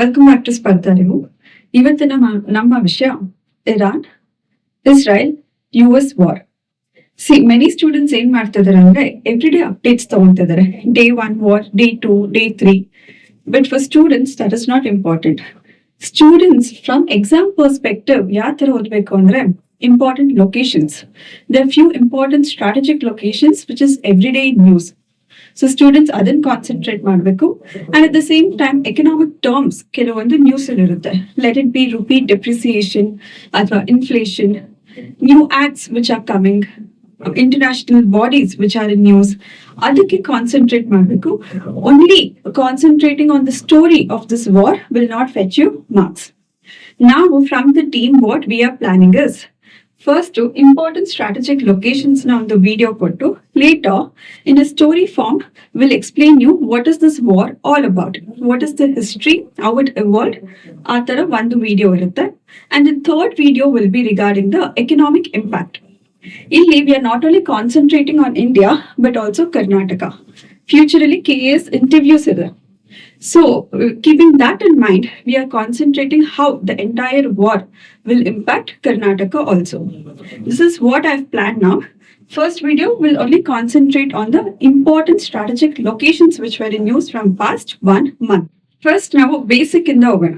Welcome back to ಸ್ಪರ್ಧಾ ನೀವು. ಇವತ್ತಿನ ನಮ್ಮ ವಿಷಯ Iran Israel US war. Many students ಏನ್ ಮಾಡ್ತಿದಾರೆ ಅಂದ್ರೆ ಎವ್ರಿ ಡೇ ಅಪ್ಡೇಟ್ಸ್ ತಗೊಂತಿದ್ದಾರೆ. Day 1 war, day 2, day 3. But for students that is not important. Students from exam perspective ಯಾವ ತರ ಓದ್ಬೇಕು ಅಂದ್ರೆ important locations. They are few important strategic locations which is every day news. So students ಅದನ್ನ concentrate ಮಾಡಬೇಕು. And at the same time economic terms ಕೆಲವೊಂದು news ಅಲ್ಲಿ ಇರುತ್ತೆ. Let it be rupee depreciation ಅಥವಾ inflation, new acts which are coming, international bodies which are in news. ಅದಕ್ಕೆ concentrate ಮಾಡಬೇಕು. Only concentrating on the story of this war will not fetch U marks. Now, from the team, what we are planning is first, important strategic locations now in the video photo. Later, in a story form, we'll explain you what is this war all about. What is the history, how it evolved. Athara one video irutte. And the third video will be regarding the economic impact. Illi we are not only concentrating on India, but also Karnataka. Futurally, KS interviews ide. So, keeping that in mind, we are concentrating how the entire war will impact Karnataka also. This is what I've planned now. First video will only concentrate on the important strategic locations which were in use from past 1 month. First, now basic in the organ.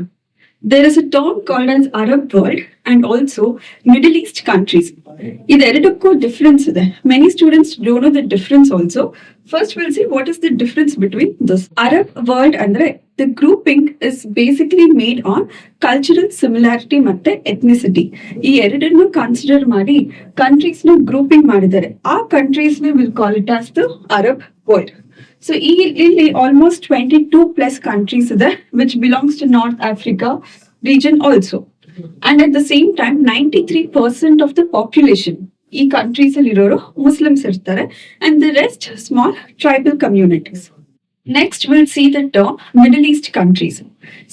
There is a term called as Arab world and also Middle East countries. This difference. Many students don't know the difference also. First, we'll see what is the difference between this. Arab world and the grouping is basically made on cultural similarity and ethnicity. This consider madi countries no grouping madidare. Our countries will call it as the Arab world. So, almost 22 plus countries there, which belongs to North Africa region also. And at the same time, 93% of the population, these countries are Muslims, and the rest small tribal communities. Next, we'll see the term Middle East countries.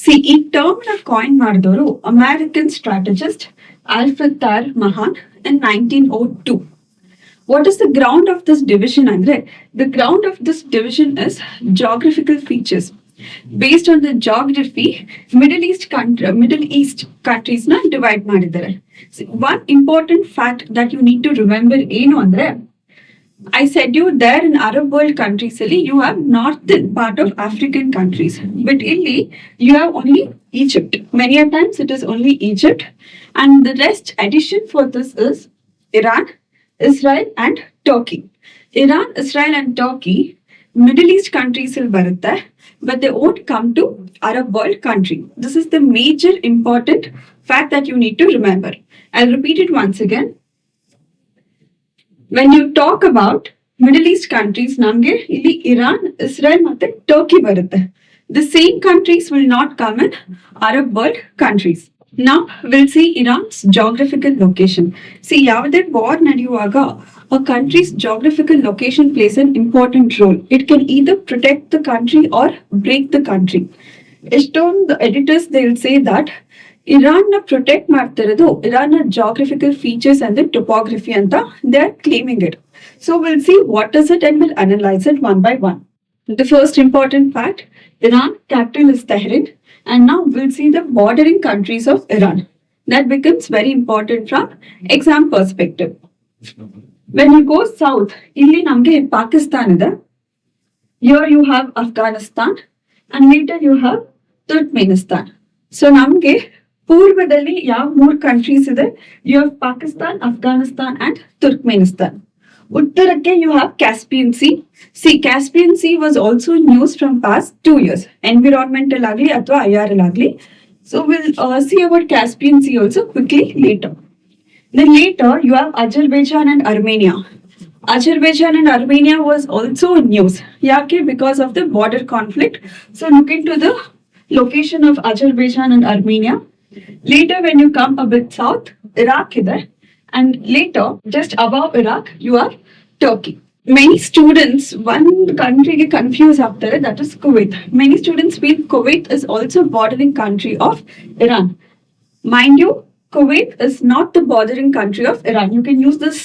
See, this term na coin ಮಾಡಿದವರು American strategist Alfred Mahan in 1902. What is the ground of this division? The ground of this division is geographical features. Based on the geography, Middle East countries na divide ಮಾಡಿದ್ದಾರೆ. One important fact that you need to remember ಏನು ಅಂದ್ರೆ, I said you there in Arab world countries you have northern part of African countries, but illi you have only Egypt. Many a times it is only Egypt, and the rest addition for this is Iran, Israel and Turkey. Iran, Israel and Turkey, Middle East countries will barutte, but they won't come to Arab world country. This is the major important fact that you need to remember. I'll repeat it once again. When you talk about Middle East countries, namge illi Iran, Israel matte Turkey barutte. The same countries will not come in Arab world countries. Now we'll see Iran's geographical location. See, yavade war nadiyuvaga a country's geographical location plays an important role. It can either protect the country or break the country. The editors, they'll say that Iran na protect ಮಾಡ್ತಿರೋದು Iran na geographical features and the topography anta they are claiming it. So we'll see what is it and we'll analyze it one by one. The first important fact, Iran capital is Tehran, and now we'll see the bordering countries of Iran. That becomes very important from exam perspective. When you go south, illi namge Pakistan ida. Here you have Afghanistan and later you have Turkmenistan. So namge ಪೂರ್ವದಲ್ಲಿ ಯಾವ 3 countries ಇದೆ? You have Pakistan, Afghanistan and Turkmenistan. Uttarakke you have Caspian Sea. See, Caspian Sea was also in use from past 2 years. Environmental agli athwa IRL agli. So we'll see about Caspian Sea also quickly later. Then later you have Azerbaijan and Armenia. Azerbaijan and Armenia was also in news. Yake because of the border conflict. So look into the location of Azerbaijan and Armenia. Later, when you come a bit south, Iraq is there. And later, just above Iraq, you have Turkey. Many students, one country get confused after it, that is Kuwait. Many students feel Kuwait is also bordering country of Iran. Mind you, Kuwait is not the bordering country of Iran. You can use this,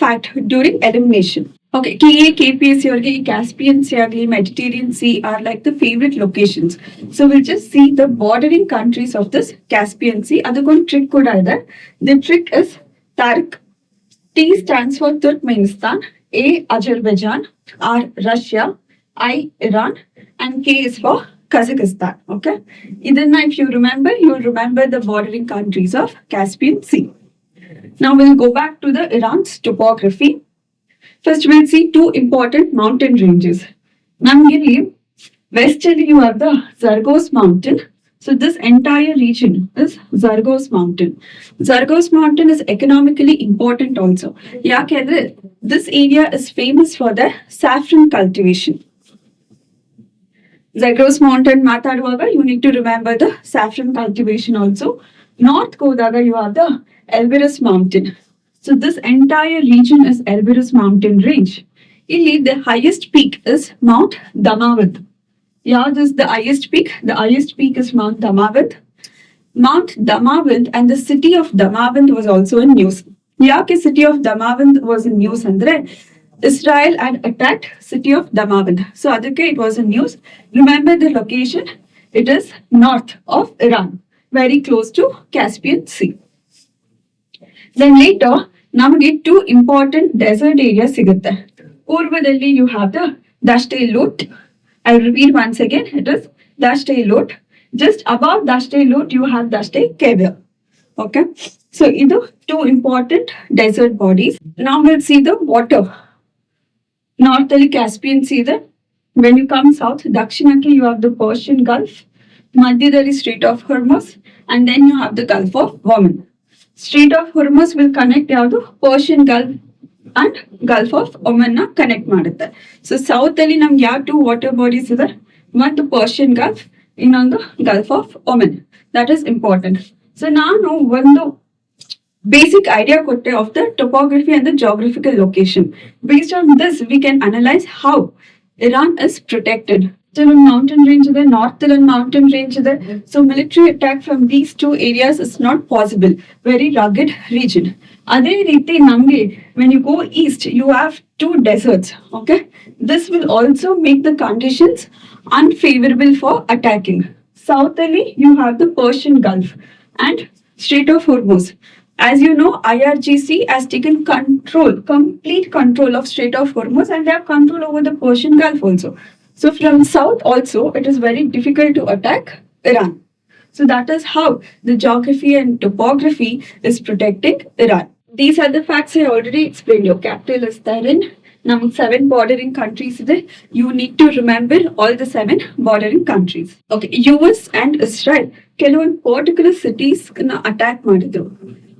fact during elimination. Okay, KA, KPSC or Caspian Sea, Mediterranean Sea are like the favorite locations. So we'll just see the bordering countries of this Caspian Sea. Other one trick could either. The trick is Tark. T stands for Turkmenistan, A Azerbaijan, R Russia, I Iran, and K is for Kazakhstan. Okay. Then if you remember, you'll remember the bordering countries of Caspian Sea. Now we'll go back to the Iran's topography. First, we'll see two important mountain ranges. Namgili, westerly you have the Zagros mountain. So this entire region is Zagros mountain. Zagros mountain is economically important also. Yakendre, this area is famous for the saffron cultivation. Zagros mountain Matadwaga, you need to remember the saffron cultivation also. North Kodaga, you have the Elbrus mountain. So this entire region is Elbrus mountain range. Illi, the highest peak is Mount Damawat. Yeah, this is the highest peak. The highest peak is Mount Damawat. Mount Damawat and the city of Damawat was also in news. Yeah, the city of Damawat was in news. Andre, Israel had attacked city of Damawat. So adake it was in news. Remember the location. It is north of Iran, very close to Caspian Sea. Then later, ನಮಗೆ two important desert areas ಸಿಗುತ್ತೆ. ಪೂರ್ವದಲ್ಲಿ you have the Dasht Lut. I'll repeat once again. It is Dasht Lut. Just above Dasht Lut, you have Dasht Kever. Okay. So these are two important desert bodies. Now we'll see the water. Northerly Caspian Sea. When you come south, Dakshinaki, you have the Persian Gulf. Madhyadali Strait of Hormuz. And then you have the Gulf of Oman. Strait of Hormuz will connect the Persian Gulf and Gulf of Oman connect ಮಾಡುತ್ತೆ. So south ಅಲ್ಲಿ ನಮ್ಗೆ ಯಾವ two water bodies ಇದೆ, one the Persian Gulf, ಇನ್ನೊಂದು Gulf of Oman. That is important. So ನಾನು ಒಂದು basic idea ಕೊಟ್ಟೆ of the topography and the geographical location. Based on this, we can analyze how Iran is protected. Mountain range there, northern mountain range there. So military attack from these two areas is not possible. Very rugged region. Adhe riti namge, when you go east, you have two deserts. Okay, this will also make the conditions unfavorable for attacking. Southerly, you have the Persian Gulf and Strait of Hormuz. As you know, IRGC has taken complete control of Strait of Hormuz, and they have control over the Persian Gulf also. So from south also, it is very difficult to attack Iran. So that is how the geography and topography is protecting Iran. These are the facts I already explained. Your capital is Tehran. Now 7 bordering countries there. You need to remember all the 7 bordering countries. Okay, US and Israel. ಕೆಲವೊಂದು particular cities attack ಮಾಡಿದ್ರು.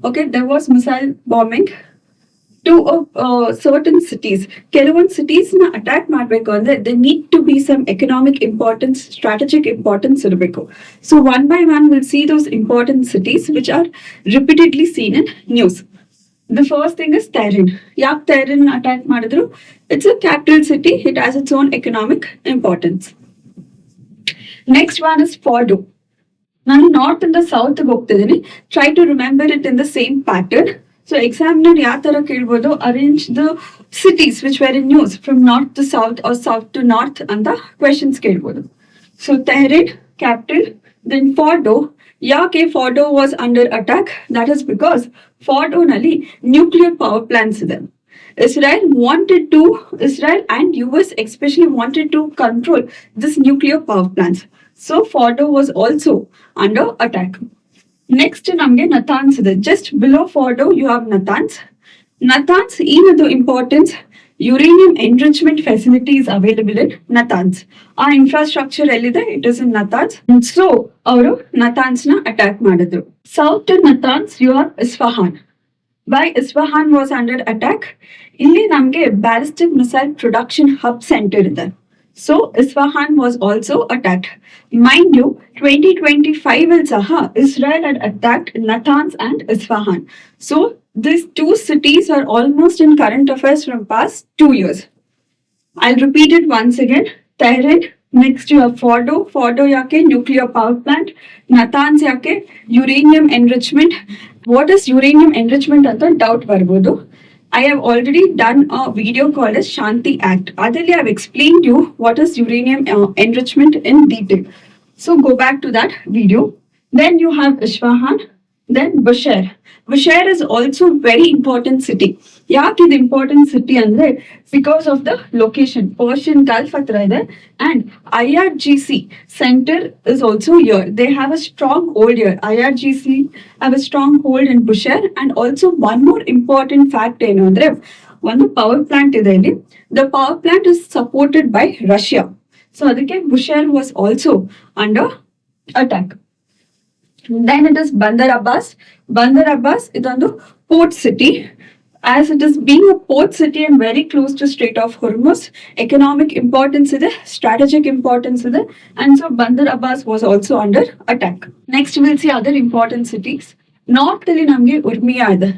Okay, there was missile bombing to certain cities. ಕೆಲವೊಂದು cities attack ಮಾಡಬೇಕು ಅಂದ್ರೆ there need to be some economic importance, strategic importance ಇರಬೇಕು. So one by one we'll see those important cities which are repeatedly seen in news. The first thing is Tehran. ಯಾಕೆ Tehran attack ಮಾಡಿದ್ರು? It's a capital city. It has its own economic importance. Next one is Fordo. ನಾನು north ಇಂದ south ಹೋಗ್ತಿದ್ದೀನಿ. Try to remember it in the same pattern. So examiner ಯಾವ ತರ ಕೇಳ್ಬೋದು, arrange the cities which were in news from north to south or south to north ಅಂತ questions ಕೇಳ್ಬೋದು. So Tehran, capital, then Fordo. ಯಾಕೆ Fordo was under attack? That is because Fordo ನಲ್ಲಿ nuclear power plants ಇದೆ. Israel and US especially wanted to control this nuclear power plants. So Fordo was also under attack. Next ನಮಗೆ Natanz ಇದೆ. Just below Fordo you have Natanz. Natanz ಏನದು importance? Uranium enrichment facilities available in Natanz. ಆ infrastructure ಎಲ್ಲಿದೆ? It is in Natanz. So ಅವರು Natanz ನ attack ಮಾಡಿದ್ರು. South to Natanz you have Isfahan. Why Isfahan was under attack? ಇಲ್ಲಿ ನಮಗೆ ballistic missile production hub center ಇದೆ. So Isfahan was also attacked. Mind you, 2025 il saha Israel had attacked Natanz and Isfahan. So these two cities are almost in current affairs from past 2 years. I'll repeat it once again. Tehran, next you have Fordo. Fordo yake nuclear power plant. Natanz yake uranium enrichment. What is uranium enrichment anta doubt barbodu. I have already done a video called as Shanti Act. Adali, I have explained you what is uranium enrichment in detail. So go back to that video. Then you have Isfahan, then Bushehr. Bushehr is also very important city. ಯಾಕೆ ಇದು important city ಅಂದ್ರೆ because of the location Persian Gulf ಹತ್ರ ಇದೆ and IRGC centre is also here. They have a strong hold here. IRGC have a strong hold in Bushehr. And also one more important fact ಏನು ಅಂದ್ರೆ ಒಂದು power plant ಇದೆ ಇಲ್ಲಿ. The power plant is supported by Russia. So ಅದಕ್ಕೆ Bushehr was also under attack. Then it is Bandar Abbas. Bandar Abbas is on the port city. As it is being a port city and very close to Strait of Hormuz, economic importance is there, strategic importance is there, and so Bandar Abbas was also under attack. Next, we'll see other important cities. North ಅಲ್ಲಿ ನಮಗೆ ಉರ್ಮಿಯಾ ಇದೆ.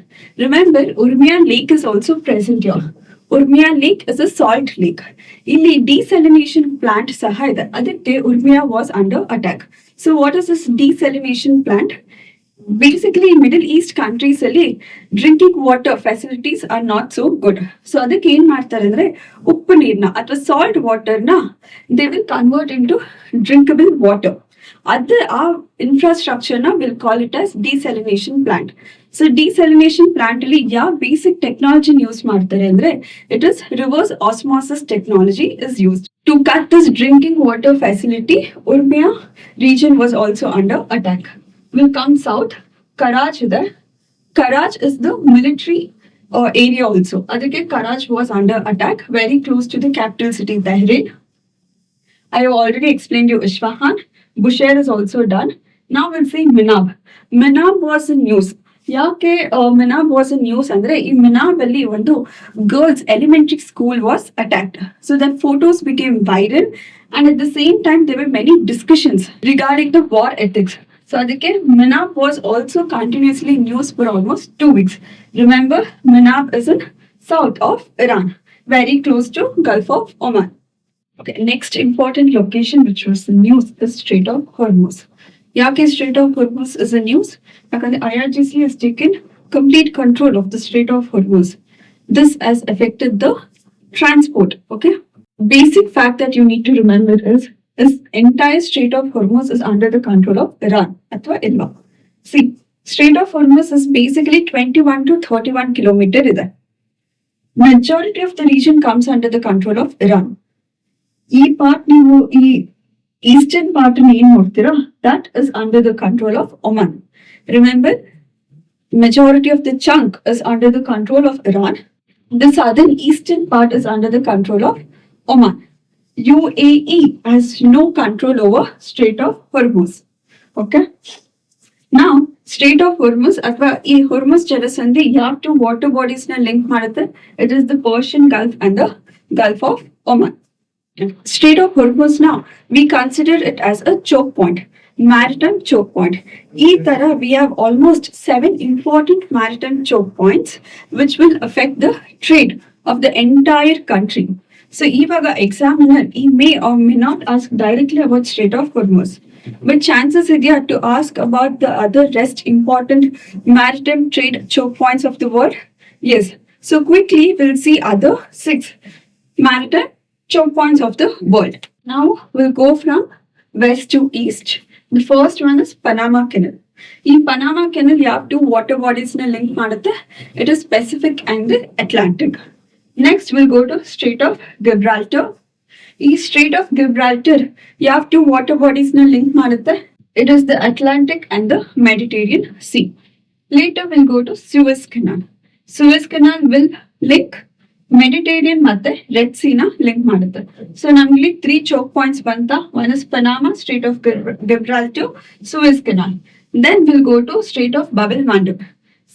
Remember, Urmia Lake is also present here. Urmia Lake is a salt lake. ಇಲ್ಲಿ desalination plant ಸಹ ಇದೆ. ಅದಕ್ಕೆ Urmia was under attack. So what is this desalination plant? Basically, Middle East countries ಅಲ್ಲಿ drinking water facilities are not so good. So ಅದಕ್ಕೆ ಏನ್ ಮಾಡ್ತಾರೆ ಅಂದ್ರೆ ಉಪ್ಪು ನೀರ್ನ ಅಥವಾ ಸಾಲ್ಟ್ ವಾಟರ್ನ they will convert in to drinkable water. ಆ ಇನ್ಫ್ರಾಸ್ಟ್ರಕ್ಚರ್ನ will call it as desalination plant. So desalination plant ಅಲ್ಲಿ ಯಾವ ಬೇಸಿಕ್ ಟೆಕ್ನಾಲಜಿನ ಯೂಸ್ ಮಾಡ್ತಾರೆ ಅಂದ್ರೆ it is reverse osmosis technology is used to cut this drinking water facility. Urmia region was also under attack. We'll come south. Kharg there. Kharg is the military area also. Adike Kharg was under attack, very close to the capital city Tehran. I have already explained you Isfahan. Bushehr is also done. Now we'll see Minab. Minab was in news. ಯಾಕೆ ಮಿನಾಬ್ was in news ಅಂದ್ರೆ ಈ Minab ಅಲ್ಲಿ ಒಂದು girls elementary school was attacked. So that photos became viral and at the same time there were many discussions regarding the war ethics. So ಅದಕ್ಕೆ Minab was also continuously news for almost 2 weeks. Remember, Minab is in south of Iran, very close to Gulf of Oman. Okay, next important location which was in news is Strait of Hormuz. ಯಾಕೆ Strait of Hormuz is in news? ಯಾಕಂದ್ರೆ IRGC has taken complete control of the Strait of Hormuz. This has affected the transport. Okay, basic fact that you need to remember is entire Strait of Hormuz is under the control of Iran ಅಥವಾ ಇಲ್ಲ. See, Strait of Hormuz is basically 21 to 31 kilometer ಇದೆ. Majority of the region comes under the control of Iran. ಈ part ನೀವು ಈ eastern part ಏನ್ ನೋಡ್ತೀರಾ, that is under the control of Oman. Remember, majority of the chunk is under the control of Iran. The southern eastern part is under the control of Oman. UAE has no control over Strait of Hormuz. Okay. Now, Strait of Hormuz ಅಥವಾ ಈ Hormuz ಜಲಸಂಧಿ ಯಾವ 2 water bodies ನ link ಮಾಡುತ್ತೆ? It is the Persian Gulf and the Gulf of Oman. Strait of Hormuz now, we consider it as a choke point, maritime choke point. We have almost 7 important maritime choke points which will affect the trade of the entire country. So, ivaga examiner may or may not ask directly about Strait of Hormuz, but chances idea to ask about the other rest important maritime trade choke points of the world? Yes. So quickly we'll see other 6 maritime choke points of the world. Now we'll go from west to east. The first one is Panama Canal. In Panama Canal, you have 2 water bodies na link ಮಾಡುತ್ತೆ. It is Pacific and the Atlantic. Next, we'll go to Strait of Gibraltar. In Strait of Gibraltar, you have 2 water bodies na link ಮಾಡುತ್ತೆ. It is the Atlantic and the Mediterranean Sea. Later, we'll go to Suez Canal. Suez Canal will link Mediterranean ಮತ್ತೆ red C ನ link ಮಾಡುತ್ತೆ. So ನಮ್ಗೆ 3 choke points ಬಂತ. One is Panama, Strait of Gibraltar, Suez Canal. Then we'll go to Strait of Bab el Mandeb.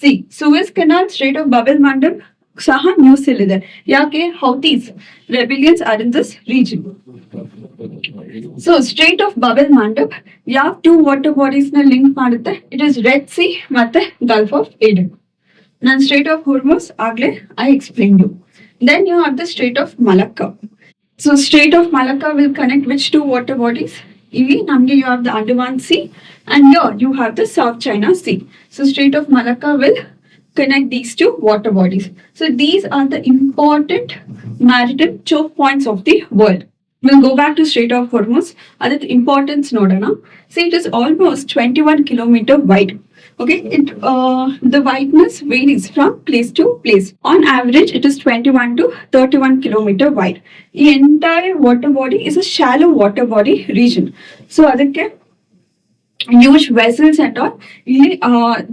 See, Suez Canal, Strait of Bab el Mandeb ಸಹ news ಇದೆ. ಯಾಕೆ? Houthis rebellions are in this region. So Strait of Bab el Mandeb ಯಾವ 2 water bodies ನ link ಮಾಡುತ್ತೆ? It is Red Sea ಮತ್ತೆ Gulf of Aden. ನಾನು Strait of Hormuz ಆಗ್ಲೇ I explained you. Then you have the Strait of Malacca. So Strait of Malacca will connect which 2 water bodies? Namge you have the Andaman Sea and here you have the South China Sea. So Strait of Malacca will connect these two water bodies. So these are the important maritime choke points of the world. We'll go back to Strait of Hormuz. That importance nodana. See, it is almost 21 kilometer wide. Okay, the wideness varies from place to place. On average, it is 21 to 31 kilometer wide. The entire water body is a shallow water body region. So, ಅದಕ್ಕೆ huge vessels and all,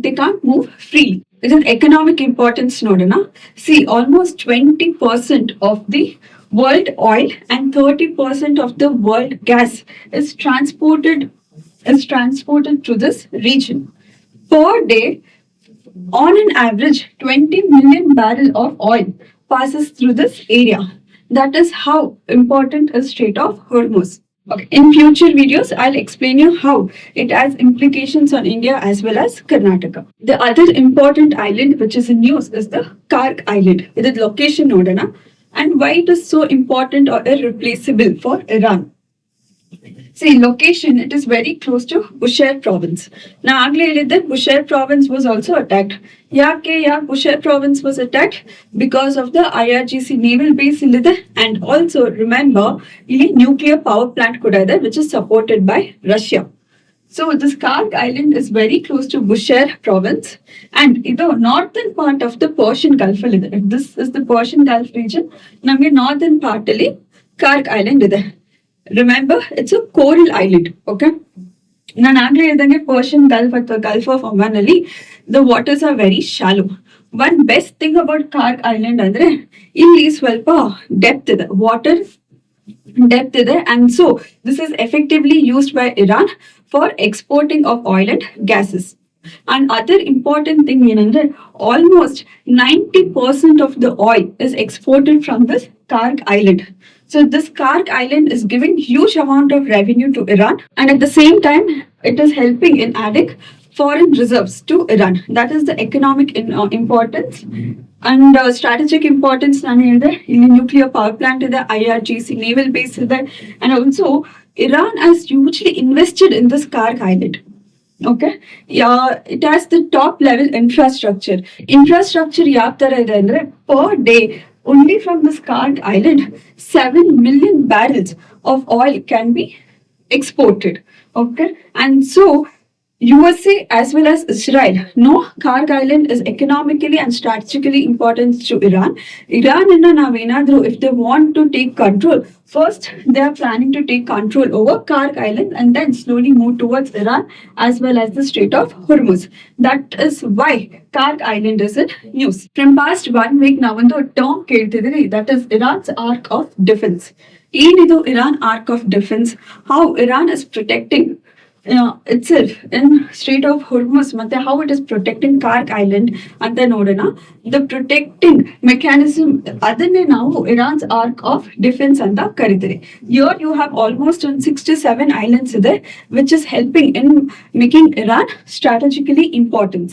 they can't move freely. It is economic importance nodana. See, almost 20% of the world oil and 30% of the world gas is transported to this region. Per day, on an average, 20 million barrels of oil passes through this area. That is how important is Strait of Hormuz. Okay. In future videos, I'll explain you how it has implications on India as well as Karnataka. The other important island which is in news is the Kharg Island. It is location nodana, and why it is so important or irreplaceable for Iran. See, location, it is very close to Bushehr province. Now, that Bushehr province was also attacked. Bushehr province was attacked because of the IRGC naval base and also remember, nuclear power plant which is supported by Russia. So this Kharg Island is very close to Bushehr province, and the northern part of the Persian Gulf. This is the Persian Gulf region. Namge northern part alli Kharg Island ide. Remember, it's a coral island. Okay. Persian Gulf or the Gulf of Oman, the waters are very shallow. One best thing about Kharg Island andre illi swalpa depth ide, water depth ide, and so this is effectively used by Iran for exporting of oil and gases. And other important thing ಏನಂದ್ರೆ almost 90% of the oil is exported from this Kharg Island. So this Kharg Island is giving huge amount of revenue to Iran, and at the same time it is helping in adding foreign reserves to Iran. That is the economic importance and strategic importance. Nuclear power plant ಇದೆ, IRGC naval base ಇದೆ, and also Iran has hugely invested in this Kharg Island. Okay, it has the top level infrastructure. Infrastructure ಯಾವ ತರ ಇದೆ ಅಂದ್ರೆ per day only from this Kharg Island 7 million barrels of oil can be exported. Okay, and so USA as well as Israel know Kharg Island is economically and strategically important to Iran. Iran if they want to take control, first they are planning to take control over Kharg Island and then slowly move towards Iran as well as the Strait of Hormuz. That is why Kharg Island is in news. From past 1 week now, ಒಂದು term ಕೇಳ್ತಿದ್ದೀರಿ, that is Iran's arc of defense. ಏನಿದು Iran arc of defense? How Iran is protecting itself in Strait of Hormuz, ಮತ್ತೆ how it is protecting Kharg Island ಅಂತ ನೋಡೋಣ. The protecting mechanism, ಅದನ್ನೇ ನಾವು Iran's arc of defense ಅಂತ ಕರಿತೀರಿ. Here you have almost 6 to 7 islands ಇದೆ, which is helping in making Iran strategically important.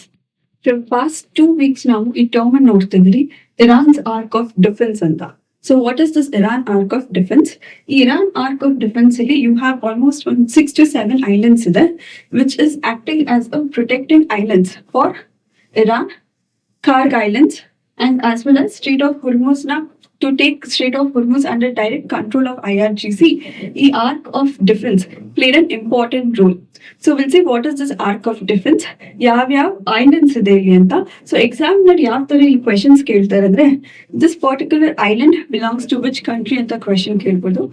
For past 2 weeks ನಾವು ಈ term ಅನ್ನು ನೋಡ್ತಿದ್ರಿ, Iran's arc of defense ಅಂತ. So what is this Iran arc of defense? Iran arc of defense, you have almost 6 to 7 islands there, which is acting as a protecting islands for Iran, Kharg Islands, and as well as Strait of Hormuz. Now, to take Strait of Hormuz under direct control of IRGC, the arc of defense played an important role. So we'll see what is this arc of defense. Yav islands ide illi anta. So examiner yav ತರ ಈ questions ಕೇಳ್ತಾರೆ ಅಂದ್ರೆ this particular island belongs to which country ಅಂತ question ಕೇಳ್ಬೋದು.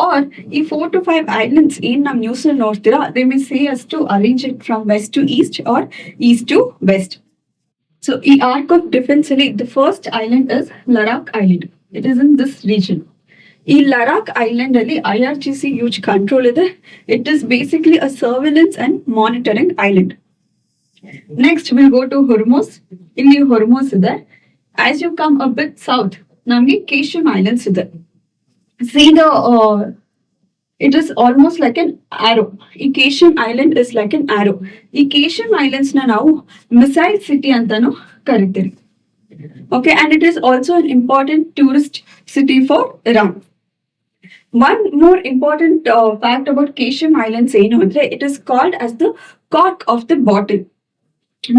Or ಈ 4 to 5 islands ಏನ್ ನಾವು news ಅಲ್ಲಿ ನೋಡ್ತೀರಾ, they may say us to arrange it from west to east or east to west. So ಈ arc of defense ಅಲ್ಲಿ the first island is Ladakh Island. It is in this region. ಈ Ladakh Island ಅಲ್ಲಿ IRGC huge control ಇದೆ. It is basically a surveillance and monitoring island. Next we'll go to Hormuz. ಇಲ್ಲಿ Hormuz ಇದೆ. As you come a bit south, ನಮಗೆ Kashim Islands ಇದೆ. See it is almost like an arrow. ಈ Kashim Island is like an arrow. ಈ Kashim Islands ನ ನಾವು missile city ಅಂತಾನು ಕರಿತೀವಿ. Okay, and it is also an important tourist city for Iran. One more important fact about Kashim Islands, it is called as the cork of the bottle.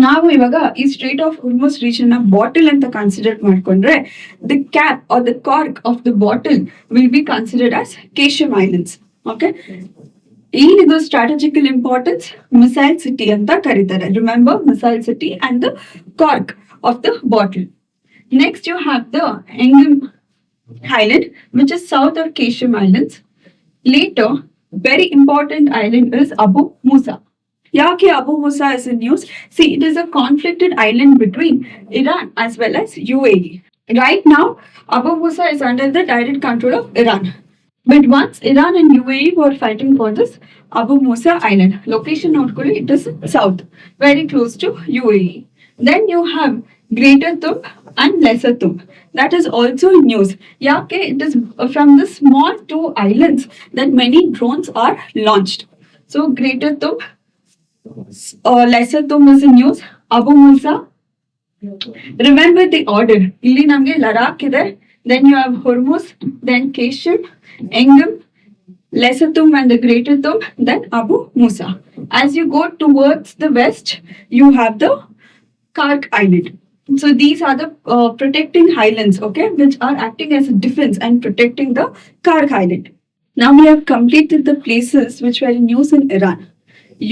ನಾವು ಇವಾಗ ಈ strait of Hormuz region ನ bottle ಅಂತ consider ಮಾಡ್ಕೊಂಡ್ರೆ the cap or the cork of the bottle will be considered as Qeshm islands. Okay, ಏನಿದು strategical importance missile city ಅಂತ ಕರೀತಾರೆ. Remember, missile city and the cork of the bottle. Next you have the Hengam island which is south of Kesham Islands. Later, very important island is Abu Musa. Yaki Abu Musa is in news. See, it is a conflicted island between Iran as well as UAE. Right now, Abu Musa is under the direct control of Iran. But once Iran and UAE were fighting for this Abu Musa island, location notkoli, it is south, very close to UAE. Then you have Greater Tumb and Lesser Tumb. That is also in news. Yeah, okay, it is from the small two islands that many drones are launched. So Greater Tumb, Lesser Tumb is in news. Abu Musa. Remember the order. Illi namge Ladakh ide, then you have Hormuz, then Keshim, Engam, Lesser Tumb and the Greater Tumb, then Abu Musa. As you go towards the west, you have the Kharg Island. So these are the protecting highlands, okay, which are acting as a defense and protecting the Kharg Island. Now we have completed the places which were in use in Iran.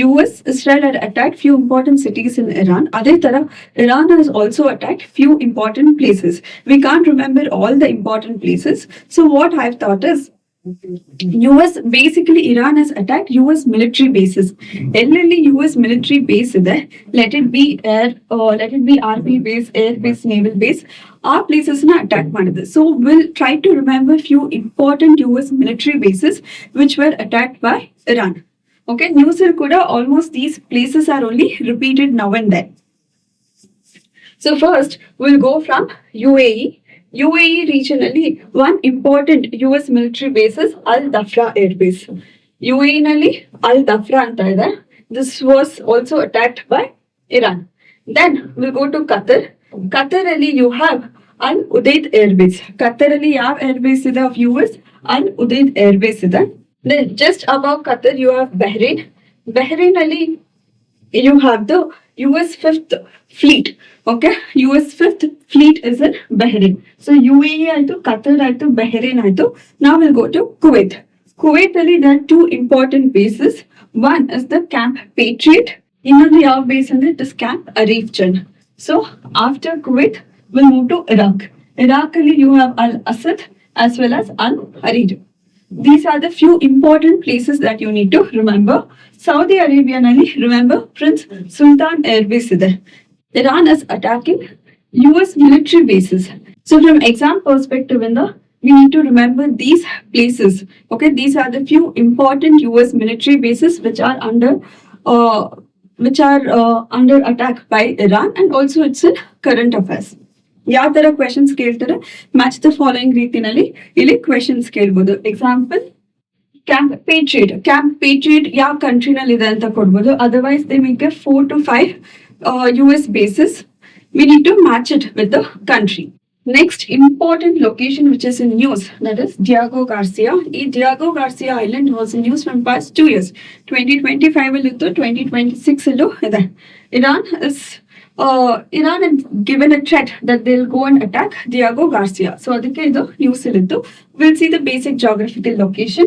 US, Israel had attacked few important cities in Iran. Adhe tarah, Iran has also attacked few important places. We can't remember all the important places. So what I've thought is, US basically Iran has attacked US military bases. Ellerly US military base ಇದೆ. Let it be air, let it be army base, air base, naval base. ಆ places ನ attack ಮಾಡಿದೆ. So we'll try to remember few important US military bases which were attacked by Iran. Okay, news ಕೂಡ almost these places are only repeated now and then. So first we'll go from UAE. UAE regionally, one important US military base is Al Dhafra Air Base. UAE nalli Al Dhafra anta ide. This was also attacked by Iran. Then we'll go to Qatar. Qatar ali you have Al Udeid Air Base. Qatar ali yav air base ide of US? Al Udeid Air Base ide. Then just above Qatar you have Bahrain. Bahrain ali you have the US 5th Fleet. Okay, US 5th Fleet is in Bahrain. So UAE ಆಯ್ತು, Qatar ಆಯ್ತು, Bahrain ಆಯ್ತು. Now we'll go to Kuwait. Kuwait ಅಲ್ಲಿ there are two important bases. One is the Camp Patriot. ಇನ್ನೊಂದು ಯಾವ base ಅಂದ್ರೆ it is Camp Arif Jan. So after Kuwait we'll move to Iraq. Iraq ಅಲ್ಲಿ you have Al Asad as well as Al Harid. These are the few important places that you need to remember. Saudi Arabia nalli remember Prince Sultan Air Base ide. Iran is attacking US military bases. So from exam perspective we need to remember these places. Okay, these are the few important US military bases which are under attack by Iran, and also it's in current affairs. ಯಾವ ತರ questions ಕೇಳ್ತಾರೆ, match the following ರೀತಿನಲ್ಲಿ ಇಲ್ಲಿ questions ಕೇಳ್ಬೋದು. Example, camp ಪೇಟ್ರಿಯಟ್ ಯಾವ ಕಂಟ್ರಿನಲ್ಲಿ ಇದೆ ಅಂತ ಕೊಡ್ಬೋದು. Otherwise they make 4 to 5 US bases. We need to match it with the country. Next important location which is in news, that is Diego Garcia. Diego Garcia Island was in news from past 2 years. 2025 ಇತ್ತು, 2026 ಅಲ್ಲೂ ಇದೆ. Iran had given a threat that they'll go and attack Diego Garcia. So ಅದಕ್ಕೆ ಇದು news ಇತ್ತು. We'll see the basic geographical location.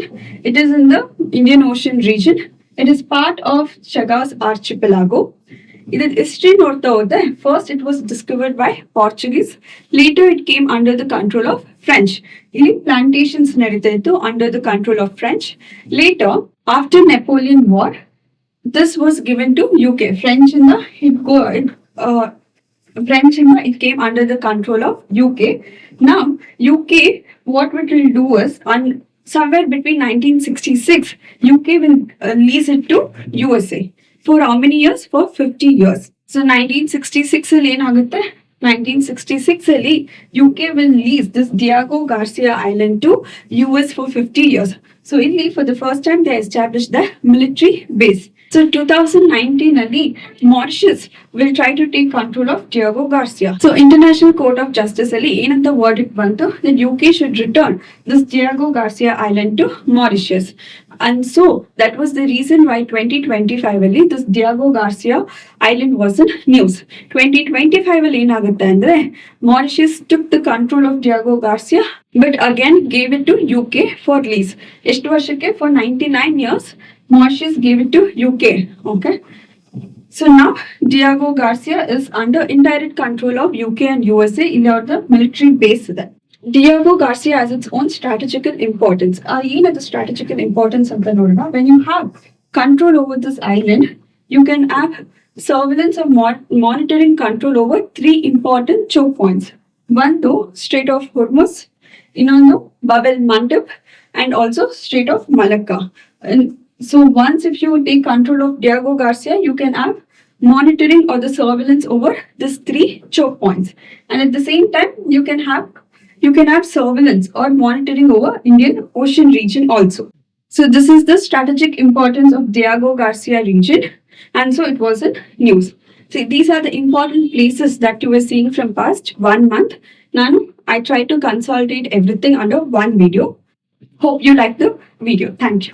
It is in the Indian Ocean region. It is part of Chagas archipelago. ಇದರ history ನೋಡ್ತಾ ಹೋದ್ರೆ, first it was discovered by Portuguese. Later it came under the control of French. ಇಲ್ಲಿ plantations ನಡೀತಾ ಇತ್ತು under the control of French. Later after Napoleon war this was given to UK. French it came under the control of UK. Now UK, what it will do is, somewhere between 1966 UK will lease it to USA for how many years? For 50 years. So 1966 ಅಲ್ಲಿ ಏನಾಗುತ್ತೆ, 1966 ಅಲ್ಲಿ UK will lease this Diego Garcia Island to US for 50 years. So ಇಲ್ಲಿ for the first time they established the military base. So 2019 ಅಲ್ಲಿ Mauritius will try to take control of Diego Garcia. So International Court of Justice ಅಲ್ಲಿ ಏನಂತ verdict ಬಂತು that UK should return this Diego Garcia Island to Mauritius. And so that was the reason why 2025 ಅಲ್ಲಿ this Diego Garcia Island was in news. 2025 ಅಲ್ಲಿ ಏನಾಗುತ್ತೆ ಅಂದ್ರೆ Mauritius took the control of Diego Garcia but again gave it to UK for lease. ಎಷ್ಟು ವರ್ಷಕ್ಕೆ? For 99 years. Mauritius gave it to UK. Okay. So now Diego Garcia is under indirect control of UK and USA in the military base there. Diego Garcia has its own strategical importance. The strategical importance of the Norma. When you have control over this island, you can have surveillance of monitoring control over three important choke points. One though Strait of Hormuz, another Bab el Mandeb, and also Strait of Malacca. And so once if you take control of Diego Garcia, you can have monitoring or the surveillance over these three choke points. And at the same time, you can have surveillance or monitoring over Indian Ocean region also. So this is the strategic importance of Diego Garcia region. And so it was in news. So these are the important places that you were seeing from past 1 month. Now I try to consolidate everything under one video. Hope you like the video. Thank you.